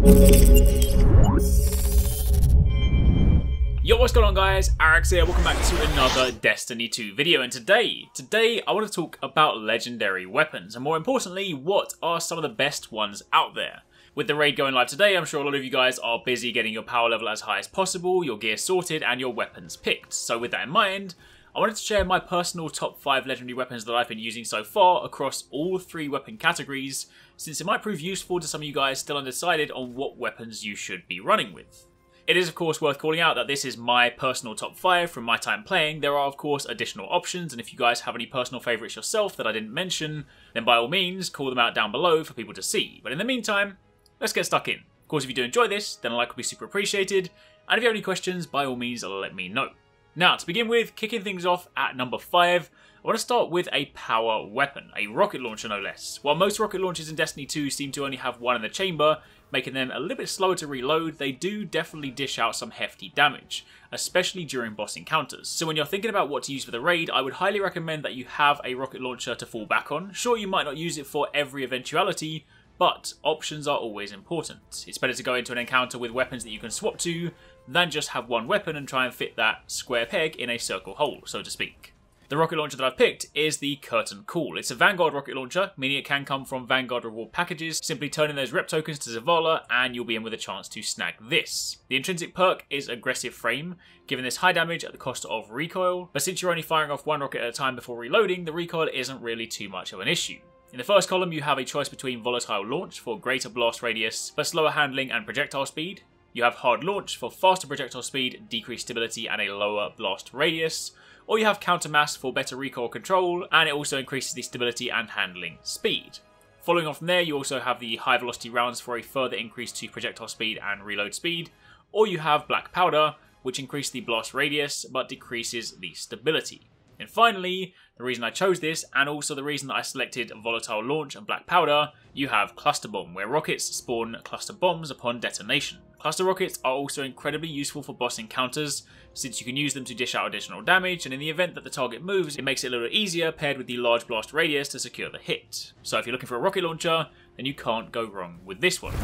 Yo, what's going on guys? Arekkz here, welcome back to another Destiny 2 video, and today I want to talk about legendary weapons, and more importantly, what are some of the best ones out there. With the raid going live today, I'm sure a lot of you guys are busy getting your power level as high as possible, your gear sorted, and your weapons picked. So with that in mind, I wanted to share my personal top 5 legendary weapons that I've been using so far across all 3 weapon categories, since it might prove useful to some of you guys still undecided on what weapons you should be running with. It is of course worth calling out that this is my personal top 5 from my time playing. There are of course additional options, and if you guys have any personal favourites yourself that I didn't mention, then by all means call them out down below for people to see. But in the meantime, let's get stuck in. Of course, if you do enjoy this, then a like would be super appreciated, and if you have any questions, by all means let me know. Now, to begin with, kicking things off at number 5, I want to start with a power weapon, a rocket launcher no less. While most rocket launchers in Destiny 2 seem to only have one in the chamber, making them a little bit slower to reload, they do definitely dish out some hefty damage, especially during boss encounters. So when you're thinking about what to use for the raid, I would highly recommend that you have a rocket launcher to fall back on. Sure, you might not use it for every eventuality, but options are always important. It's better to go into an encounter with weapons that you can swap to than just have one weapon and try and fit that square peg in a circle hole, so to speak. The rocket launcher that I've picked is the Curtain Call. It's a Vanguard rocket launcher, meaning it can come from Vanguard reward packages. Simply turn in those rep tokens to Zavala and you'll be in with a chance to snag this. The intrinsic perk is Aggressive Frame, giving this high damage at the cost of recoil, but since you're only firing off one rocket at a time before reloading, the recoil isn't really too much of an issue. In the first column you have a choice between Volatile Launch for greater blast radius, but slower handling and projectile speed. You have Hard Launch for faster projectile speed, decreased stability and a lower blast radius. Or you have Counter Mass for better recoil control, and it also increases the stability and handling speed. Following on from there, you also have the High Velocity Rounds for a further increase to projectile speed and reload speed. Or you have Black Powder, which increases the blast radius, but decreases the stability. And finally, the reason I chose this, and also the reason that I selected Volatile Launch and Black Powder, you have Cluster Bomb, where rockets spawn cluster bombs upon detonation. Cluster rockets are also incredibly useful for boss encounters, since you can use them to dish out additional damage, and in the event that the target moves, it makes it a little easier paired with the large blast radius to secure the hit. So if you're looking for a rocket launcher, then you can't go wrong with this one.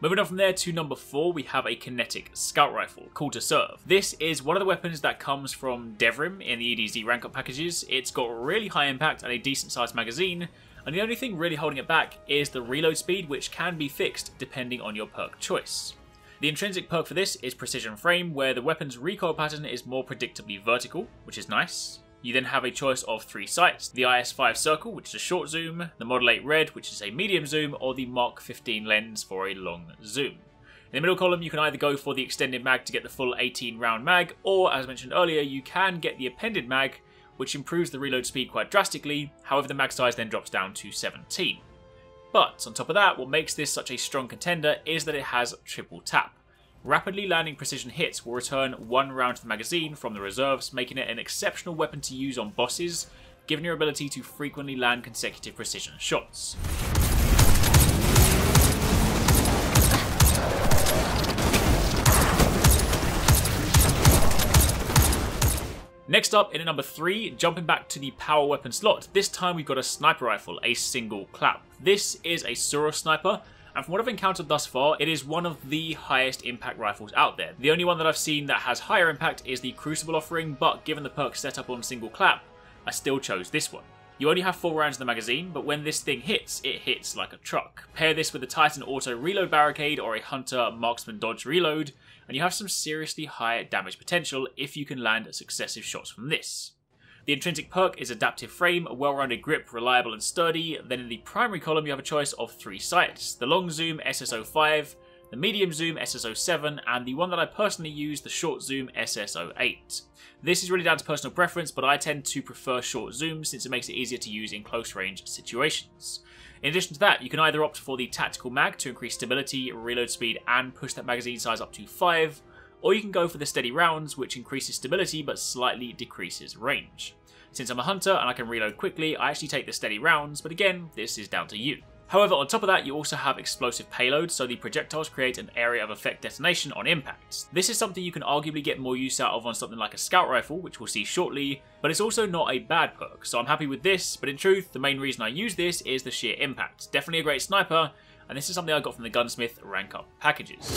Moving on from there to number 4, we have a Kinetic Scout Rifle, called to Seraph. This is one of the weapons that comes from Devrim in the EDZ rank up packages. It's got really high impact and a decent sized magazine, and the only thing really holding it back is the reload speed, which can be fixed depending on your perk choice. The intrinsic perk for this is Precision Frame, where the weapon's recoil pattern is more predictably vertical, which is nice. You then have a choice of 3 sights, the IS-5 Circle, which is a short zoom, the Model 8 Red, which is a medium zoom, or the Mark 15 lens for a long zoom. In the middle column, you can either go for the extended mag to get the full 18 round mag, or as mentioned earlier, you can get the appended mag, which improves the reload speed quite drastically. However, the mag size then drops down to 17. But on top of that, what makes this such a strong contender is that it has triple tap. Rapidly landing precision hits will return 1 round to the magazine from the reserves, making it an exceptional weapon to use on bosses, given your ability to frequently land consecutive precision shots. Next up, in at number 3, jumping back to the power weapon slot, this time we've got a sniper rifle, a single clap. This is a Seraph sniper, and from what I've encountered thus far, it is one of the highest impact rifles out there. The only one that I've seen that has higher impact is the Crucible offering, but given the perk set up on single clap, I still chose this one. You only have 4 rounds in the magazine, but when this thing hits, it hits like a truck. Pair this with the Titan Auto Reload Barricade or a Hunter Marksman Dodge Reload, and you have some seriously high damage potential if you can land successive shots from this. The intrinsic perk is Adaptive Frame, a well-rounded grip, reliable and sturdy. Then in the primary column you have a choice of 3 sights, the long zoom SSO5, the medium zoom SSO7, and the one that I personally use, the short zoom SSO8. This is really down to personal preference, but I tend to prefer short zoom since it makes it easier to use in close range situations. In addition to that, you can either opt for the Tactical Mag to increase stability, reload speed, and push that magazine size up to 5, or you can go for the Steady Rounds, which increases stability but slightly decreases range. Since I'm a hunter and I can reload quickly, I actually take the Steady Rounds, but again, this is down to you. However, on top of that, you also have explosive payload, so the projectiles create an area of effect detonation on impact. This is something you can arguably get more use out of on something like a scout rifle, which we'll see shortly, but it's also not a bad perk, so I'm happy with this, but in truth, the main reason I use this is the sheer impact. Definitely a great sniper, and this is something I got from the Gunsmith rank up packages.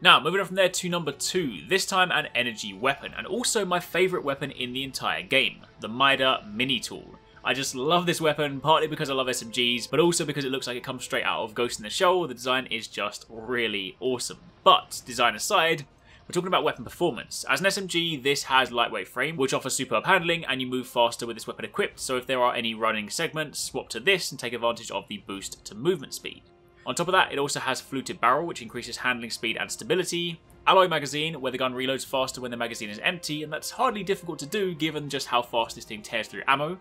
Now, moving on from there to number 2, this time an energy weapon, and also my favourite weapon in the entire game, the MiniTool. I just love this weapon, partly because I love SMGs, but also because it looks like it comes straight out of Ghost in the Shell. The design is just really awesome. But, design aside, we're talking about weapon performance. As an SMG, this has lightweight frame, which offers superb handling, and you move faster with this weapon equipped, so if there are any running segments, swap to this and take advantage of the boost to movement speed. On top of that, it also has fluted barrel, which increases handling speed and stability, alloy magazine, where the gun reloads faster when the magazine is empty, and that's hardly difficult to do given just how fast this thing tears through ammo.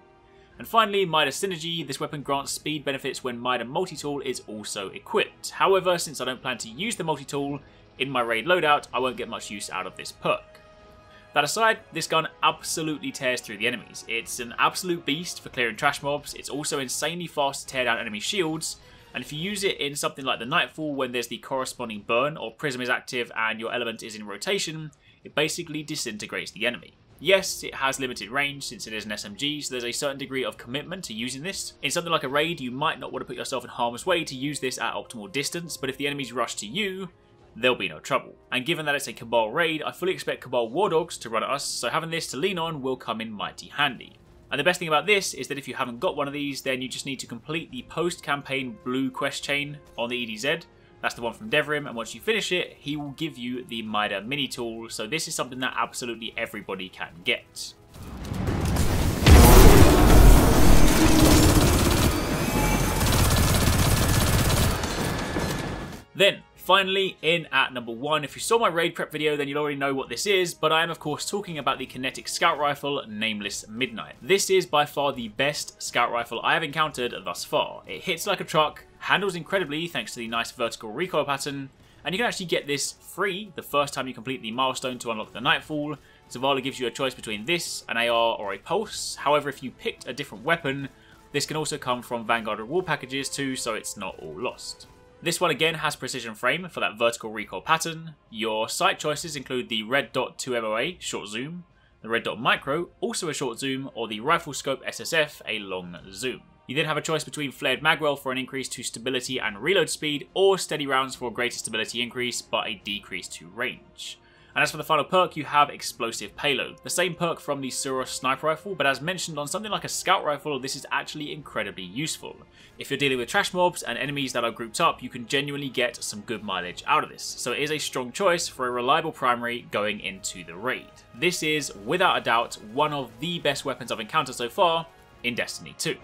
And finally, Midas Synergy. This weapon grants speed benefits when Midas Multi-Tool is also equipped. However, since I don't plan to use the Multi-Tool in my raid loadout, I won't get much use out of this perk. That aside, this gun absolutely tears through the enemies. It's an absolute beast for clearing trash mobs, it's also insanely fast to tear down enemy shields, and if you use it in something like the Nightfall when there's the corresponding burn or prism is active and your element is in rotation, it basically disintegrates the enemy. Yes, it has limited range since it is an SMG, so there's a certain degree of commitment to using this. In something like a raid, you might not want to put yourself in harm's way to use this at optimal distance, but if the enemies rush to you, there'll be no trouble. And given that it's a Cabal raid, I fully expect Cabal War Dogs to run at us, so having this to lean on will come in mighty handy. And the best thing about this is that if you haven't got one of these, then you just need to complete the post-campaign blue quest chain on the EDZ. That's the one from Devrim, and once you finish it, he will give you the MiniTool, so this is something that absolutely everybody can get. Then, finally, in at number 1, if you saw my raid prep video then you'll already know what this is, but I am of course talking about the Kinetic Scout Rifle Nameless Midnight. This is by far the best scout rifle I have encountered thus far. It hits like a truck, handles incredibly thanks to the nice vertical recoil pattern, and you can actually get this free the first time you complete the milestone to unlock the Nightfall. Zavala gives you a choice between this, an AR or a Pulse. However, if you picked a different weapon, this can also come from Vanguard reward packages too, so it's not all lost. This one again has precision frame for that vertical recoil pattern. Your sight choices include the Red Dot 2MOA short zoom, the Red Dot Micro, also a short zoom, or the Rifle Scope SSF, a long zoom. You then have a choice between Flared Magwell for an increase to stability and reload speed, or Steady Rounds for a greater stability increase but a decrease to range. And as for the final perk, you have Explosive Payload, the same perk from the Seraph sniper rifle, but as mentioned on something like a scout rifle, this is actually incredibly useful. If you're dealing with trash mobs and enemies that are grouped up, you can genuinely get some good mileage out of this, so it is a strong choice for a reliable primary going into the raid. This is, without a doubt, one of the best weapons I've encountered so far in Destiny 2.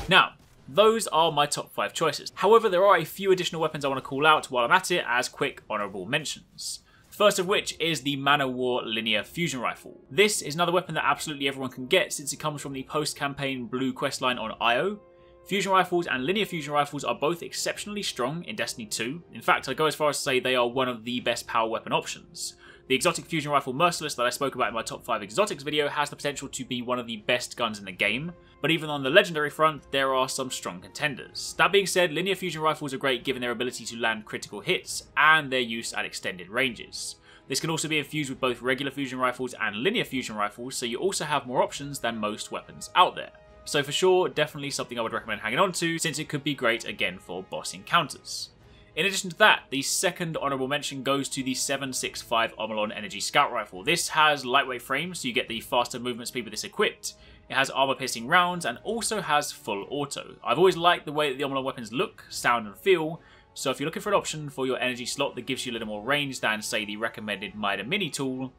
Now, those are my top 5 choices. However, there are a few additional weapons I want to call out while I'm at it as quick honourable mentions. First of which is the Man-O-War Linear Fusion Rifle. This is another weapon that absolutely everyone can get since it comes from the post-campaign blue questline on IO. Fusion rifles and linear fusion rifles are both exceptionally strong in Destiny 2. In fact, I'd go as far as to say they are one of the best power weapon options. The exotic fusion rifle Merciless that I spoke about in my top 5 exotics video has the potential to be one of the best guns in the game, but even on the legendary front, there are some strong contenders. That being said, linear fusion rifles are great given their ability to land critical hits and their use at extended ranges. This can also be infused with both regular fusion rifles and linear fusion rifles, so you also have more options than most weapons out there. So for sure, definitely something I would recommend hanging on to, since it could be great again for boss encounters. In addition to that, the second honourable mention goes to the 7.65 Omolon Energy Scout Rifle. This has lightweight frames, so you get the faster movement speed with this equipped. It has armor-piercing rounds and also has full auto. I've always liked the way that the Omolon weapons look, sound and feel, so if you're looking for an option for your energy slot that gives you a little more range than, say, the recommended MiniTool,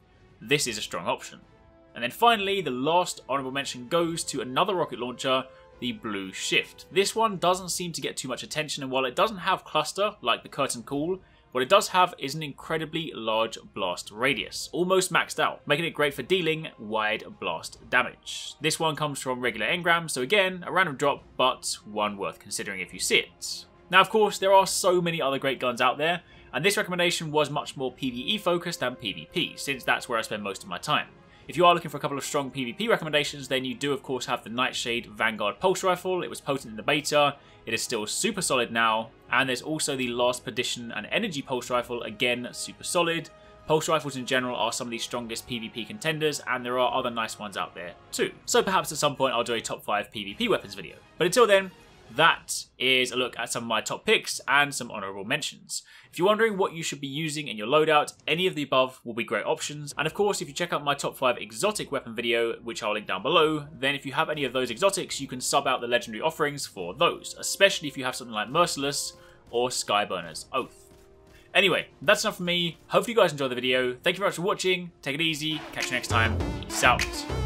this is a strong option. And then finally, the last honourable mention goes to another rocket launcher, the Blue Shift. This one doesn't seem to get too much attention, and while it doesn't have cluster like the Curtain Call, what it does have is an incredibly large blast radius, almost maxed out, making it great for dealing wide blast damage. This one comes from regular engrams, so again, a random drop, but one worth considering if you see it. Now of course, there are so many other great guns out there, and this recommendation was much more PvE focused than PvP, since that's where I spend most of my time. If you are looking for a couple of strong PvP recommendations, then you do of course have the Nightshade Vanguard Pulse Rifle. It was potent in the beta, it is still super solid now, and there's also the Last Perdition and Energy Pulse Rifle, again super solid. Pulse rifles in general are some of the strongest PvP contenders, and there are other nice ones out there too. So perhaps at some point I'll do a top 5 PvP weapons video. But until then, that is a look at some of my top picks and some honourable mentions. If you're wondering what you should be using in your loadout, any of the above will be great options. And of course, if you check out my top 5 exotic weapon video, which I'll link down below, then if you have any of those exotics, you can sub out the legendary offerings for those, especially if you have something like Merciless or Skyburner's Oath. Anyway, that's enough from me. Hopefully you guys enjoyed the video. Thank you very much for watching. Take it easy. Catch you next time. Peace out.